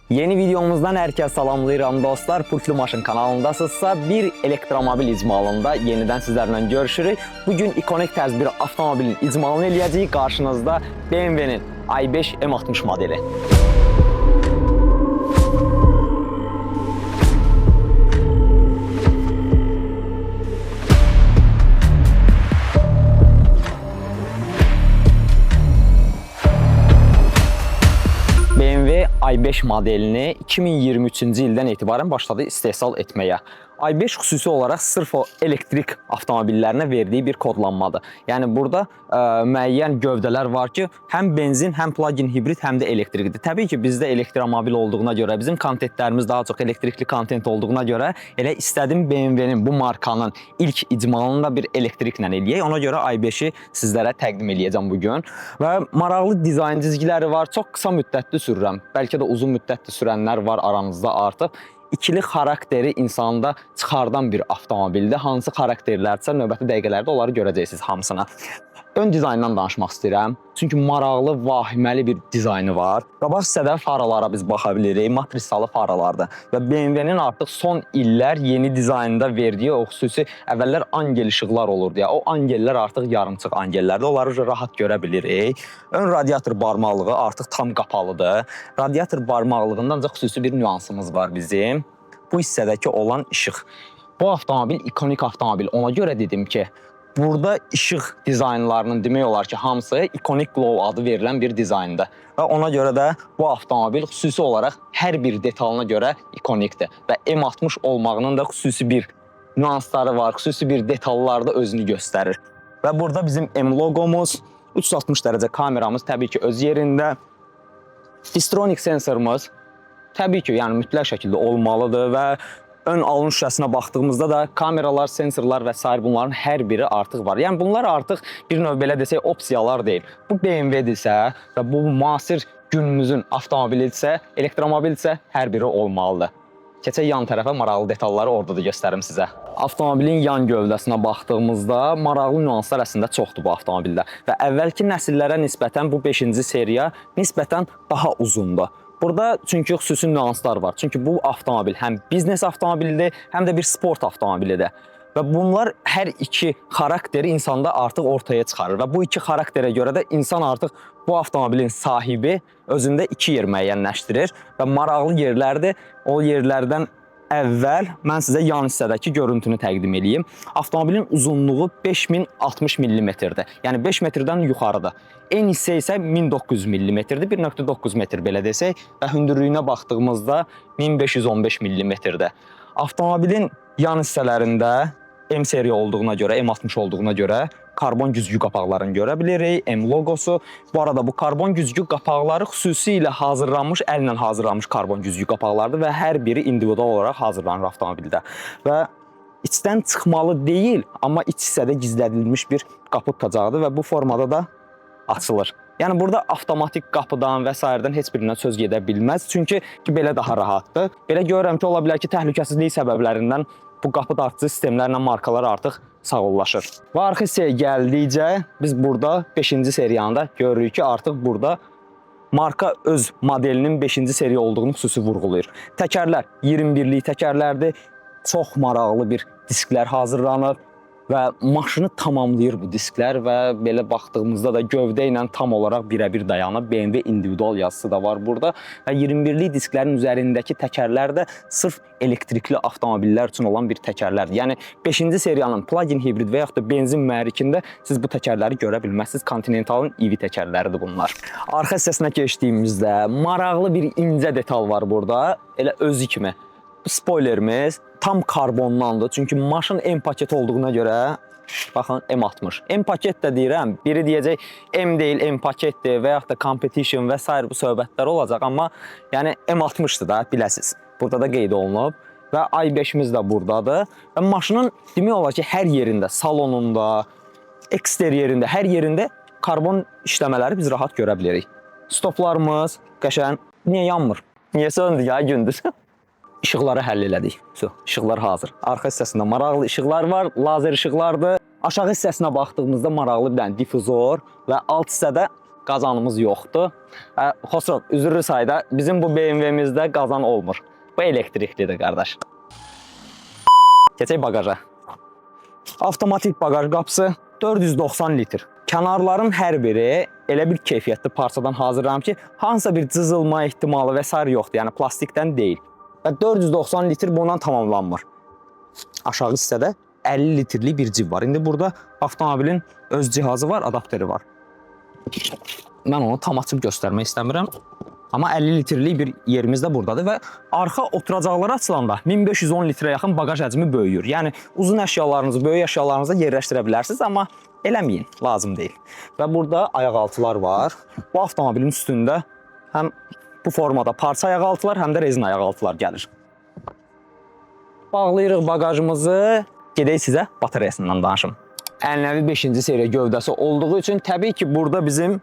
Yeni videomuzdan herkese salamlayıram dostlar. Pultlu Maşın kanalındasınızsa bir elektromobil icmalında yeniden sizlerle görüşürük. Bugün ikonik tərz bir avtomobilin icmalını eləyəcəyik. Qarşınızda BMW'nin i5 M60 modeli. BMW i5 modelini 2023-cü ildən etibarən başladı istehsal etməyə. i5 xüsusi olaraq sırf o elektrik avtomobillərinə verdiyi bir kodlanmadır. Yəni burada müəyyən gövdələr var ki, həm benzin, həm plug-in hibrid, həm də elektrikdir. Təbii ki, bizdə elektromobil olduğuna görə, bizim kontentlərimiz daha çox elektrikli kontent olduğuna görə elə istədim BMW-nin bu markanın ilk icmalını da bir elektriklə eləyək. Ona görə i5-i sizlərə təqdim eləyəcəm bugün. Və maraqlı dizayn cizgiləri var. Çox qısa müddətli sürürəm. Bəlkə də uzun müddətli sürənlər var aranızda artıq. İkili xarakteri insanda çıxardan bir avtomobildir. Hansı xarakterlərsə növbəti dəqiqələrdə onları görəcəksiniz hamısına. Ön dizayndan danışmaq istəyirəm. Çünki maraqlı, vahiməli bir dizaynı var. Qabaq hissədə faralara biz baxa bilirik. Matrisalı faralardır. Və BMW-nin artıq son illər yeni dizaynında verdiyi o xüsusi əvvəllər angel işıqlar olurdu ya. O angellər artıq yarımçıq angellərdir. Onları rahat görə bilirik. Ön radiator barmaqlığı artıq tam qapalıdır. Radiator barmaqlığında ancaq xüsusi bir nüansımız var bizim. Bu hissədəki olan işıq. Bu avtomobil ikonik avtomobil. Ona görə dedim ki, burada işıq dizaynlarının demək olar ki, hamısı Iconic Glow adı verilən bir dizayndır. Və ona görə də bu avtomobil xüsusi olaraq hər bir detalına görə ikonikdir. Və M60 olmağının da xüsusi bir nüansları var, xüsusi bir detallarda özünü göstərir. Və burada bizim M loqomuz, 360 dərəcə kameramız təbii ki öz yerində. Distronic sensorumuz təbii ki, yəni mütləq şəkildə olmalıdır və ön alın şüşəsinə baxdığımızda da kameralar, sensorlar və s. bunların hər biri artıq var. Yəni bunlar artıq bir növ belə desək opsiyalar deyil. Bu BMW-dirsə və bu müasir günümüzün avtomobilidirsə, elektromobildirsə hər biri olmalıdır. Keçək yan tərəfə maraqlı detalları orada da göstərim sizə. Avtomobilin yan gövdəsinə baxdığımızda maraqlı nüanslar əslində çoxdur bu avtomobildə. Və əvvəlki nəsillərə nisbətən bu 5-ci seriya nisbətən daha uzundur. Burada çünki xüsusi nüanslar var. Çünki bu avtomobil həm biznes avtomobilidir, həm də bir sport avtomobilidir. Və bunlar hər iki xarakteri insanda artıq ortaya çıxarır. Və bu iki xarakterə görə də insan artıq bu avtomobilin sahibi özündə iki yer müəyyənləşdirir. Və maraqlı yerlərdir. O yerlərdən əvvəl mən sizə yan hissədəki görüntünü təqdim edeyim. Avtomobilin uzunluğu 5060 mm-dir. Yəni 5 metrdən yuxarıdır. En hissə isə 1900 mm-dir, 1.9 metr belə desək və hündürlüyünə baxdığımızda 1515 mm-dir. Avtomobilin yan hissələrində M seriya olduğuna görə, M60 olduğuna görə karbon güzgü qapaqlarını görə bilirik, M logosu. Bu arada bu karbon güzgü qapaqları xüsusilə hazırlanmış, əllə hazırlanmış karbon güzgü qapaqlardır və hər biri individual olaraq hazırlanır avtomobildə. Və içdən çıxmalı deyil, amma iç hissədə gizlədilmiş bir qapı tutacaqdır və bu formada da açılır. Yəni burada avtomatik qapıdan və s.dən heç birindən söz gedə bilməz. Çünki belə daha rahatdır. Belə görürəm ki, ola bilər ki, təhlükəsizlik səbəblərindən bu qapı dartıcı sistemlərlə markalar artıq sağollaşır. Və arxa hissəyə gəldikcə biz burada 5-ci seriyanda görürük ki, artıq burada marka öz modelinin 5-ci seriya olduğunu xüsusi vurğulayır. Təkərlər 21-lik təkərlərdir. Çox maraqlı bir disklər hazırlanır və maşını tamamlayır bu disklər və belə baxdığımızda da gövdə ilə tam olaraq birə-bir dayanır. BMW individual yazısı da var burada və 21-lik disklərin üzərindəki təkərlər də sırf elektrikli avtomobillər üçün olan bir təkərlərdir. Yəni 5-ci seriyanın plug-in hibrid və yaxud da benzin mühərrikində siz bu təkərləri görə bilməzsiniz. Continental'ın EV təkərləridir bunlar. Arxa hissəsinə keçdiyimizdə maraqlı bir incə detal var burada. Elə özü kimi. Spoilerimiz tam karbonlandır. Çünki maşın M paket olduğuna görə baxın M60. M paket də deyirəm, biri deyəcək M deyil, M paketdir və yaxud da competition və s. bu söhbətlər olacaq. Amma yəni M60'dır da biləsiniz. Burada da qeyd olunub və i5'imiz də buradadır. Və maşının demək olar ki, hər yerində, salonunda, eksteriyerində, hər yerində karbon işləmələri biz rahat görə bilirik. Stoplarımız qəşəng. Niyə yanmır? Niyə söndü ya gündüz? İşıqları həll elədik. İşıqlar hazır. Arxa hissəsində maraqlı işıqlar var, lazer işıqlardır. Aşağı hissəsinə baxdığımızda maraqlı bir dənə difuzor və alt hissədə qazanımız yoxdur. Xosrov, üzrlü sayda bizim bu BMW-mizdə qazan olmur. Bu elektriklidir, qardaş. Keçək bagaja. Avtomatik bagaj qapısı 490 litr. Kənarların hər biri elə bir keyfiyyətli parçadan hazırlanıb ki, hansısa bir cızılma ehtimalı və s. yoxdur. Yəni plastikdən deyil. Və 490 litr bundan tamamlanmır. Aşağı hissədə 50 litrlik bir cib var. İndi burada avtomobilin öz cihazı var, adapteri var. Mən onu tam açıb göstərmək istəmirəm. Amma 50 litrlik bir yerimiz də buradadır və arxa oturacaqlara açılanda 1510 litrə yaxın bagaj həcmi böyüyür. Yəni uzun əşyalarınızı, böyük əşyalarınızı yerləşdirə bilərsiniz, amma eləməyin, lazım deyil. Və burada ayaqaltılar var. Bu avtomobilin üstündə həm bu formada parça ayaqaltılar, həm də rezin ayaqaltılar gəlir. Bağlayırıq bagajımızı. Gedək sizə batareyasından danışım. Ənənəvi 5-ci seriya gövdəsi olduğu üçün təbii ki, burada bizim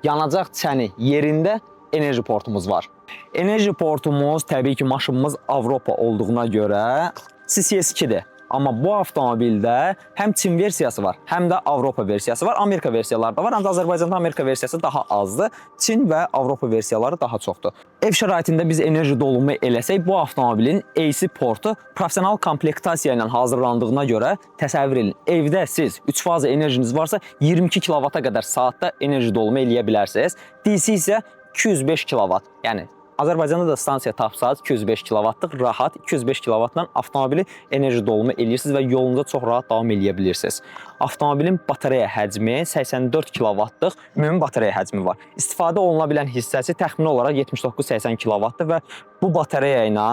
yanacaq çəni yerində enerji portumuz var. Enerji portumuz təbii ki, maşınımız Avropa olduğuna görə CCS2-dir. Amma bu avtomobildə həm Çin versiyası var, həm də Avropa versiyası var, Amerika versiyaları da var. Ancaq Azərbaycanda Amerika versiyası daha azdır. Çin və Avropa versiyaları daha çoxdur. Ev şəraitində biz enerji dolumu eləsək, bu avtomobilin AC portu professional komplektasiya ilə hazırlandığına görə təsəvvür edin. Evdə siz 3 faza enerjiniz varsa 22 kW-a qədər saatda enerji dolumu eləyə bilərsiniz. DC isə 205 kW. Yəni Azərbaycanda da stansiya tapsaz 205 kW-lıq rahat 205 kW-la avtomobili enerji dolumu eləyirsiniz və yolunda çox rahat davam eləyə bilirsiniz. Avtomobilin batareya həcmi 84 kW-lıq ümumi batareya həcmi var. İstifadə oluna bilən hissəsi təxmini olaraq 79-80 kW-dır və bu batareya ilə,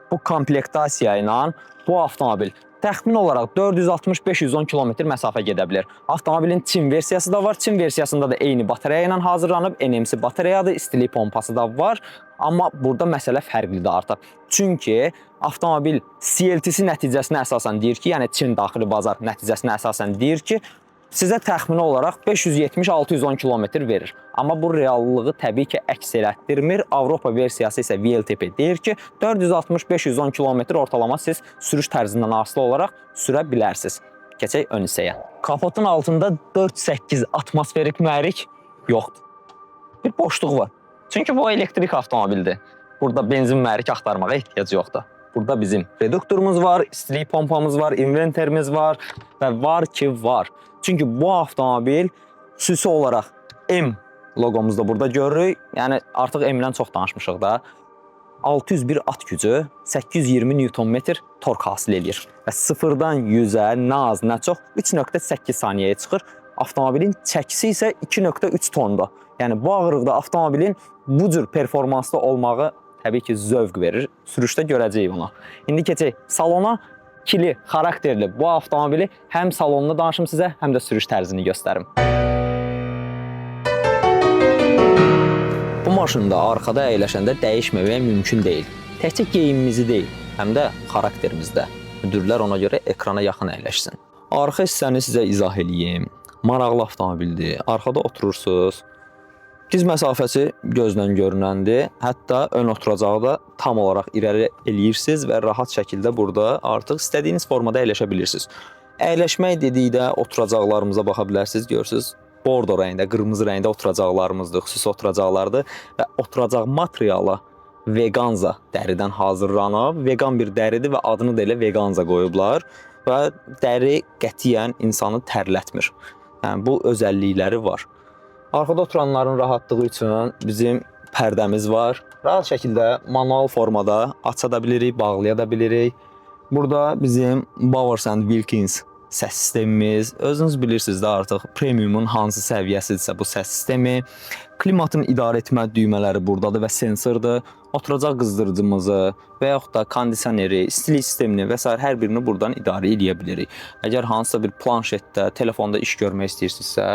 bu komplektasiya ilə bu avtomobil təxmin olaraq 460-510 km məsafə gedə bilər. Avtomobilin Çin versiyası da var. Çin versiyasında da eyni batareya ilə hazırlanıb. NMC batareyadır, istilik pompası da var. Amma burada məsələ fərqlidir artıq. Çünki avtomobil CLTC nəticəsinə əsasən deyir ki, yəni Çin daxili bazar nəticəsinə əsasən deyir ki, sizə təxmini olaraq 570-610 km verir. Amma bu reallığı təbii ki, əks elətdirmir. Avropa versiyası isə VLTP deyir ki, 460-510 km ortalama siz sürüş tərzindən asılı olaraq sürə bilərsiniz. Keçək ön hissəyə. Kapotun altında 4-8 atmosferik mühərrik yoxdur. Bir boşluq var. Çünki bu elektrik avtomobildir. Burada benzin mühərrik axtarmağa ehtiyac yoxdur. Burada bizim reduktorumuz var, istilik pompamız var, inventerimiz var və var ki, var. Çünki bu avtomobil xüsusi olaraq M loqomuzu da burada görürük. Yəni artıq M-dən çox danışmışıq da. 601 at gücü, 820 Nm tork hasil edir. Və 0-dan 100-ə nə az, nə çox 3.8 saniyəyə çıxır. Avtomobilin çəkisi isə 2.3 tondur. Yəni bu ağırlıqda avtomobilin bu cür performanslı olmağı təbii ki, zövq verir. Sürüşdə görəcəyik bunu. İndi keçək salona. İkili xarakterli bu avtomobili həm salonunu danışım sizə, həm də sürüş tərzini göstərim. Bu maşında arxada əyləşəndə dəyişməmək mümkün deyil. Təkcə geyimimizi deyil, həm də xarakterimizdə. Müdürlər ona görə ekrana yaxın əyləşsin. Arxa hissəni sizə izah edeyim. Maraqlı avtomobildir. Arxada oturursunuz. Diz məsafəsi gözdən görünəndir. Hətta ön oturacağı da tam olaraq irəli eləyirsiniz və rahat şəkildə burada artıq istədiyiniz formada əyləşə bilirsiniz. Əyləşmək dedikdə oturacaqlarımıza baxa bilərsiniz. Görürsünüz, bordo rəngdə, qırmızı rəngdə oturacaqlarımızdır, xüsusi oturacaqlardır və oturacaq materialı veganza dəridən hazırlanıb. Vegan bir dəridir və adını da elə veganza qoyublar və dəri qətiyyən insanı tərlətmir. Yəni, bu özəllikləri var. Arxada oturanların rahatlığı üçün bizim pərdəmiz var. Rahat şəkildə manual formada aça da bilirik, bağlaya da bilirik. Burada bizim Bowers & Wilkins səs sistemimiz. Özünüz bilirsiniz də artıq premiumun hansı səviyyəsidirsə bu səs sistemi. Klimatın idarə etmə düymələri buradadır və sensordur. Oturacaq qızdırıcımızı və yaxud da kondisioneri, istilik sistemini və s. hər birini buradan idarə edə bilirik. Əgər hansısa bir planşetdə, telefonda iş görmək istəyirsinizsə,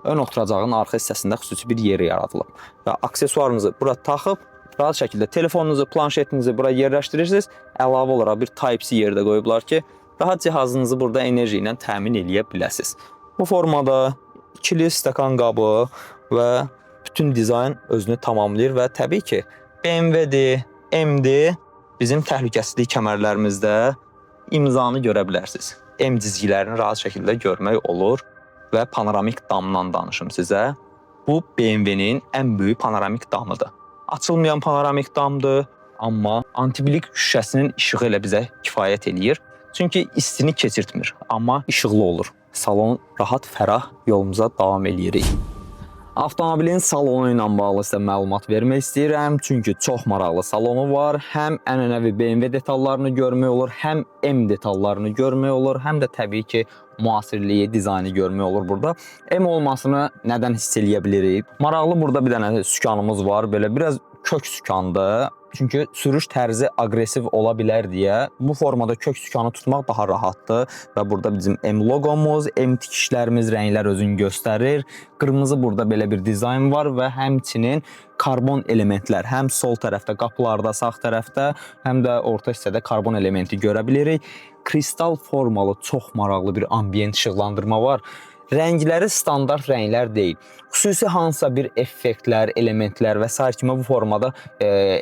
ön oturacağın arxa hissəsində xüsusi bir yeri yaradılıb. Və aksesuarınızı bura taxıb, rahat şəkildə telefonunuzu, planşetinizi bura yerləşdirirsiniz. Əlavə olaraq bir Type-C yerdə qoyublar ki, rahat cihazınızı burada enerji ilə təmin eləyə biləsiniz. Bu formada ikili stəkan qabı və bütün dizayn özünü tamamlayır və təbii ki, BMW-dir, M-dir, bizim təhlükəsizlik kəmərlərimizdə imzanı görə bilərsiniz. M cizgilərini rahat şəkildə görmək olur və panoramik damdan danışım sizə. Bu BMW-nin ən böyük panoramik damıdır. Açılmayan panoramik damdır, amma antibilik şüşəsinin işığı ilə bizə kifayət eləyir. Çünki istini keçirtmir, amma işıqlı olur. Salon rahat, fərah, yolumuza davam eləyirik. Avtomobilin salonu ilə bağlı sizə məlumat vermək istəyirəm. Çünki çox maraqlı salonu var. Həm ənənəvi BMW detallarını görmək olur, həm M detallarını görmək olur, həm də təbii ki, müasirliyi, dizaynı görmək olur burada. M olmasını nədən hiss eləyə bilirik? Maraqlı burada bir dənə sükanımız var. Belə biraz kök sükandır. Çünki sürüş tərzi aqressiv ola bilər deyə bu formada kök sükanı tutmaq daha rahatdır və burada bizim M loqomuz, M tikişlərimiz, rənglər özünü göstərir. Qırmızı burada belə bir dizayn var və həmçinin karbon elementlər həm sol tərəfdə, qapılarda, sağ tərəfdə, həm də orta hissədə karbon elementi görə bilirik. Kristal formalı çox maraqlı bir ambient işıqlandırma var. Rəngləri standart rənglər deyil. Xüsusi hansısa bir effektlər, elementlər və s. kimi bu formada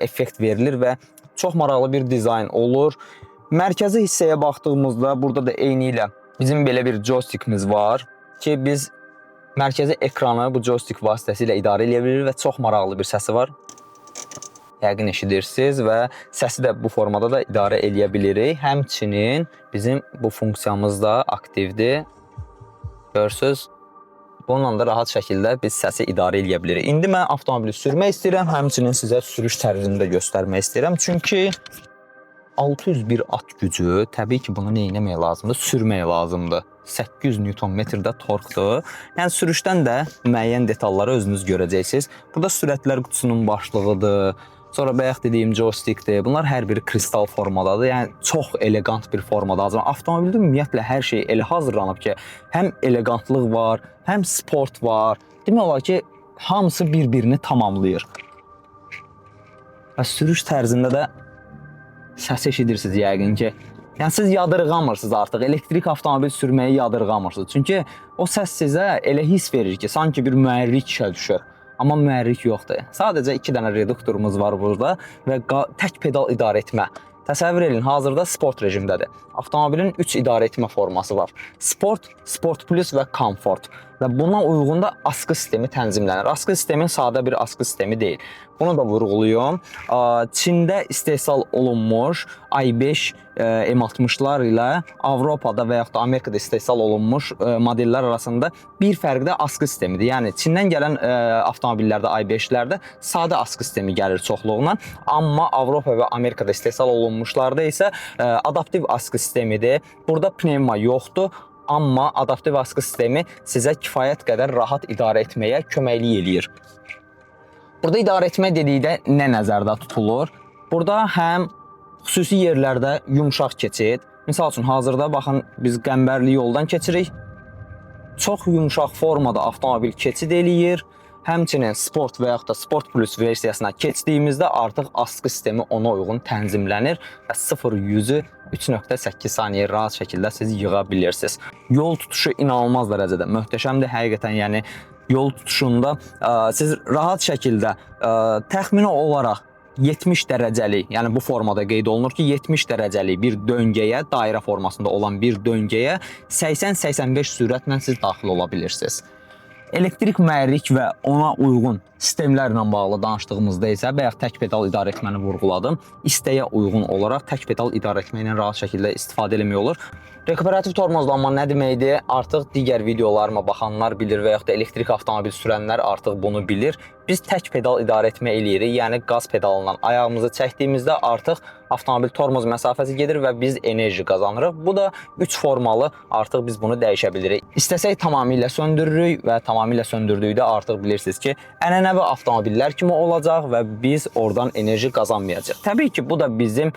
effekt verilir və çox maraqlı bir dizayn olur. Mərkəzi hissəyə baxdığımızda burada da eyni ilə bizim belə bir joystickimiz var ki, biz mərkəzi ekranı bu joystick vasitəsilə idarə edə bilirik və çox maraqlı bir səsi var. Yəqin eşidirsiniz və səsi də bu formada da idarə edə bilirik. Həmçinin bizim bu funksiyamız da aktivdir. Görürsünüz, bununla da rahat şəkildə biz səsi idarə edə bilirik. İndi mən avtomobili sürmək istəyirəm, həmçinin sizə sürüş tərzini də göstərmək istəyirəm. Çünki 601 at gücü, təbii ki, bunu nə etmək lazımdır? Sürmək lazımdır. 800 Nm-də torqdur. Yəni sürüşdən də müəyyən detalları özünüz görəcəksiniz. Burada sürətlər qutusunun başlığıdır. Sonra bayaq dediyim joystickdir. Bunlar hər biri kristal formadadır. Yəni çox elegant bir formada hazırlanıb. Avtomobildə ümumiyyətlə hər şey elə hazırlanıb ki, həm elegantlıq var, həm sport var. Demək olar ki, hamısı bir-birini tamamlayır. Və sürüş tərzində də səs eşidirsiniz yəqin ki. Yəni siz yadırğamırsınız artıq. Elektrik avtomobil sürməyi yadırğamırsınız. Çünki o səs sizə elə hiss verir ki, sanki bir mühərrik işə düşür. Amma mühərrik yoxdur. Sadəcə 2 dənə reduktorumuz var burada və tək pedal idarə etmə. Təsəvvür edin, hazırda sport rejimdədir. Avtomobilin 3 idarə etmə forması var. Sport, Sport Plus və Comfort. Və buna uyğun da askı sistemi tənzimlənir. Askı sistemi sadə bir askı sistemi deyil. Bunu da vurğuluyum. Çində istehsal olunmuş i5 M60'lar ilə Avropada və yaxud da Amerikada istehsal olunmuş modellər arasında bir fərq də askı sistemidir. Yəni Çindən gələn avtomobillərdə i5'lərdə sadə askı sistemi gəlir çoxluğuna, amma Avropa və Amerikada istehsal olunmuşlarda isə adaptiv askı sistemidir. Burada pnevma yoxdur. Amma adaptiv askı sistemi sizə kifayət qədər rahat idarə etməyə köməklik eləyir. Burada idarə etmə dedikdə nə nəzərdə tutulur? Burada həm xüsusi yerlərdə yumşaq keçid. Misal üçün, hazırda baxın, biz qəmbərli yoldan keçirik. Çox yumşaq formada avtomobil keçid eləyir. Həmçinin Sport və yaxud da Sport Plus versiyasına keçdiyimizdə artıq askı sistemi ona uyğun tənzimlənir və 0-100-ü 3.8 saniyə rahat şəkildə siz yığa bilirsiniz. Yol tutuşu inanılmaz dərəcədə möhtəşəmdir. Həqiqətən, yəni yol tutuşunda siz rahat şəkildə təxmini olaraq 70 dərəcəli, yəni bu formada qeyd olunur ki, 70 dərəcəli bir döngəyə, dairə formasında olan bir döngəyə 80-85 sürətlə siz daxil ola bilirsiniz. Elektrik mühərrik və ona uyğun sistemlərlə bağlı danışdığımızda isə bayaq tək pedal idarə etməni vurğuladım. İstəyə uyğun olaraq tək pedal idarə etməklə rahat şəkildə istifadə etmək olur. Rekuperativ tormozlanma nə deməkdir? Artıq digər videolarıma baxanlar bilir və yaxud da elektrik avtomobil sürənlər artıq bunu bilir. Biz tək pedal idarə etmə eləyirik, yəni qaz pedalından ayağımızı çəkdiyimizdə artıq avtomobil tormoz məsafəsi gedir və biz enerji qazanırıq. Bu da 3 formalı, artıq biz bunu dəyişə bilirik. İstəsək tamamilə söndürürük və tamamilə söndürdükdə artıq bilirsiniz ki, ənənəvi avtomobillər kimi olacaq və biz oradan enerji qazanmayacaq. Təbii ki, bu da bizim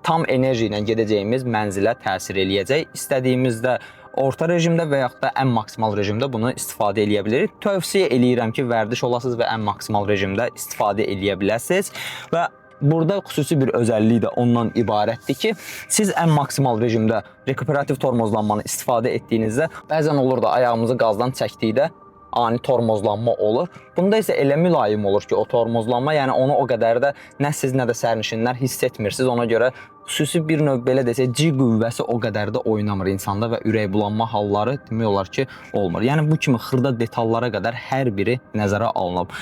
tam enerji ilə gedəcəyimiz mənzilə təsir eləyəcək. İstədiyimizdə orta rejimdə və yaxud da ən maksimal rejimdə bunu istifadə edə bilirik. Tövsiyə eləyirəm ki, vərdiş olasınız və ən maksimal rejimdə istifadə edə biləsiniz. Və burada xüsusi bir özəlliyi də ondan ibarətdir ki, siz ən maksimal rejimdə rekuperativ tormozlanmanı istifadə etdiyinizdə bəzən olur da ayağımızı qazdan çəkdikdə ani tormozlanma olur. Bunda isə elə mülayim olur ki, o tormozlanma, yəni onu o qədər də nə siz, nə də sərnişinlər hiss etmirsiniz. Ona görə xüsusi bir növ belə desək, G qüvvəsi o qədər də oynamır insanda və ürək bulanma halları demək olar ki, olmur. Yəni bu kimi xırda detallara qədər hər biri nəzərə alınıb.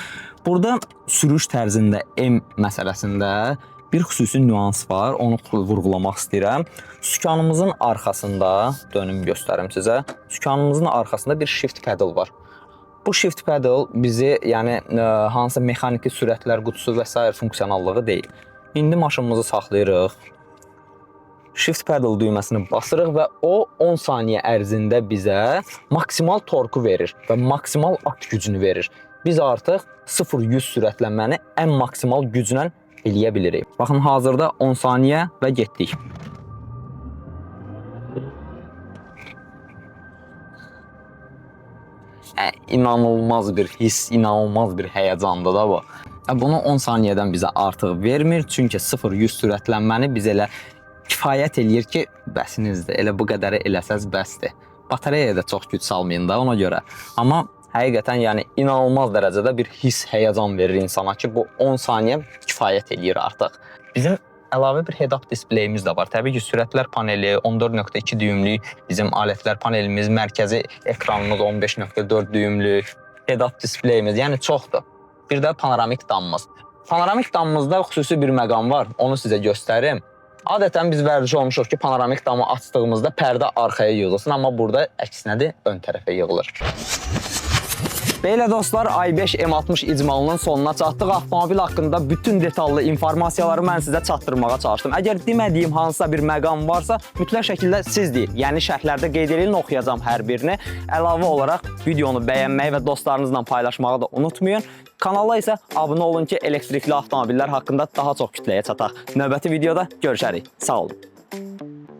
Burada sürüş tərzində M məsələsində bir xüsusi nüans var, onu vurğulamaq istəyirəm. Sükanımızın arxasında, dönüm göstərim sizə, sükanımızın arxasında bir shift pedal var. Bu shift pedal bizi, yəni hansısa mexaniki sürətlər qutusu və s. funksionallığı deyil. İndi maşınımızı saxlayırıq, shift pedal düyməsini basırıq və o 10 saniyə ərzində bizə maksimal torku verir və maksimal at gücünü verir. Biz artıq 0-100 sürətlənməni ən maksimal güclə eləyə bilirik. Baxın, hazırda 10 saniyə və getdik. İnanılmaz bir hiss, inanılmaz bir həyəcandır da bu. Bunu 10 saniyədən bizə artıq vermir, çünki 0-100 sürətlənməni biz elə kifayət eləyir ki, bəsinizdir, elə bu qədəri eləsəz bəsdir. Batareyaya da çox güc salmayın da ona görə. Amma həqiqətən, yəni inanılmaz dərəcədə bir hiss, həyəcan verir insana ki, bu 10 saniyə kifayət eləyir artıq. Bizim əlavə bir head-up displeyimiz də var. Təbii ki, sürətlər paneli, 14.2 düyümlük bizim alətlər panelimiz, mərkəzi ekranımız 15.4 düyümlük, head-up displeyimiz, yəni çoxdur. Bir də panoramik damımız. Panoramik damımızda xüsusi bir məqam var, onu sizə göstərim. Adətən biz vərdiş olmuşuq ki, panoramik damı açdığımızda pərdə arxaya yığılsın, amma burada əksinədir, ön tərəfə yığılır. Belə dostlar, i5 M60 icmalının sonuna çatdıq. Avtomobil haqqında bütün detallı informasiyaları mən sizə çatdırmağa çalışdım. Əgər demədiyim hansısa bir məqam varsa, mütləq şəkildə siz deyin. Yəni şərhlərdə qeyd edin, oxuyacağım hər birini. Əlavə olaraq videonu bəyənməyi və dostlarınızla paylaşmağı da unutmayın. Kanala isə abunə olun ki, elektrikli avtomobillər haqqında daha çox kütləyə çataq. Növbəti videoda görüşərik. Sağ olun.